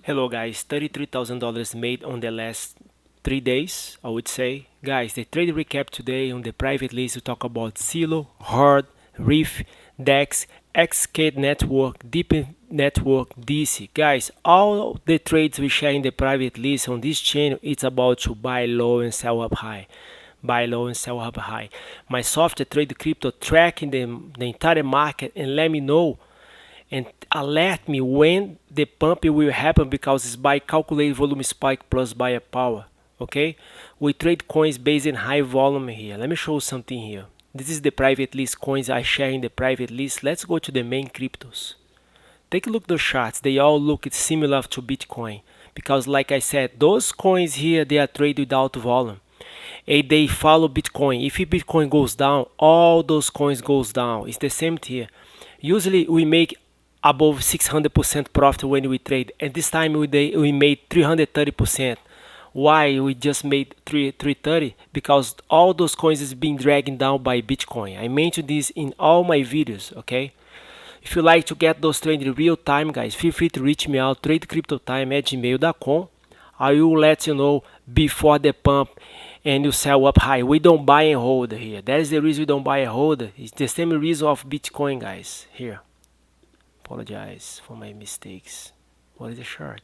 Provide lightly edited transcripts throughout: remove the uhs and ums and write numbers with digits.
Hello guys, $33,000 made on the last 3 days, I would say. Guys, the trade recap today on the private list we talk about Sylo, Hord, Reef, Dexe, XCAD network, Deep network, Deesse. Guys, all the trades we share in the private list on this channel, it's about to buy low and sell up high. Buy low and sell up high. My software trade crypto tracking the entire market and let me know and alert me when the pump will happen because it's by calculated volume spike plus buyer power. Okay, we trade coins based in high volume here. Let me show you something here. This is the private list coins I share in the private list. Let's go to the main cryptos. Take a look at the charts. They all look similar to Bitcoin because like I said, those coins here, they are traded without volume and they follow Bitcoin. If Bitcoin goes down, all those coins goes down. It's the same here. Usually we make above 600% profit when we trade, and this time we made 330%. Why we just made 330? Because all those coins is being dragged down by Bitcoin. I mentioned this in all my videos. Okay, if you like to get those trades in real time, guys, feel free to reach me out, tradecryptotime@gmail.com. I will let you know before the pump and you sell up high. We don't buy and hold here. That is the reason we don't buy and hold. It's the same reason of Bitcoin, guys. Here, apologize for my mistakes. What is the chart?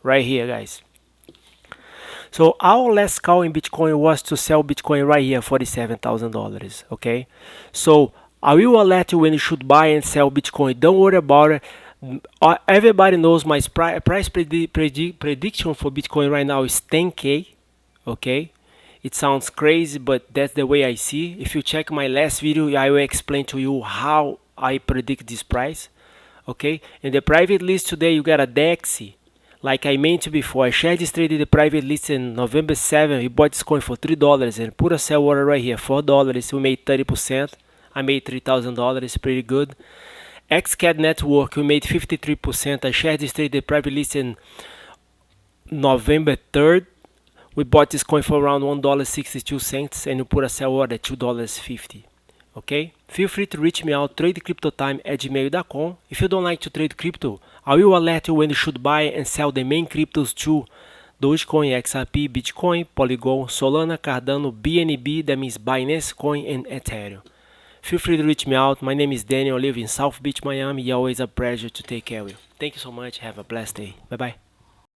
Right here, guys. So our last call in Bitcoin was to sell Bitcoin right here, $47,000. Okay, so I will alert you when you should buy and sell Bitcoin. Don't worry about it. Everybody knows my price prediction for Bitcoin right now is 10K. Okay, it sounds crazy, but that's the way I see. If you check my last video, I will explain to you how I predict this price. Okay, in the private list today you got a Dexe. Like I mentioned before, I shared this trade in the private list in November 7. We bought this coin for $3 and put a sell order right here, $4. We made 30%. I made $3,000, pretty good. XCAD network, we made 53%. I shared this trade in the private list in November 3rd. We bought this coin for around $1.62 and we put a sell order at $2.50. Okay, feel free to reach me out, tradecryptotime@gmail.com. If you don't like to trade crypto, I will alert you when you should buy and sell the main cryptos too. Dogecoin, XRP, Bitcoin, Polygon, Solana, Cardano, BNB, that means Binance Coin, and Ethereum. Feel free to reach me out. My name is Daniel, I live in South Beach, Miami. Always a pleasure to take care of you. Thank you so much. Have a blessed day. Bye bye.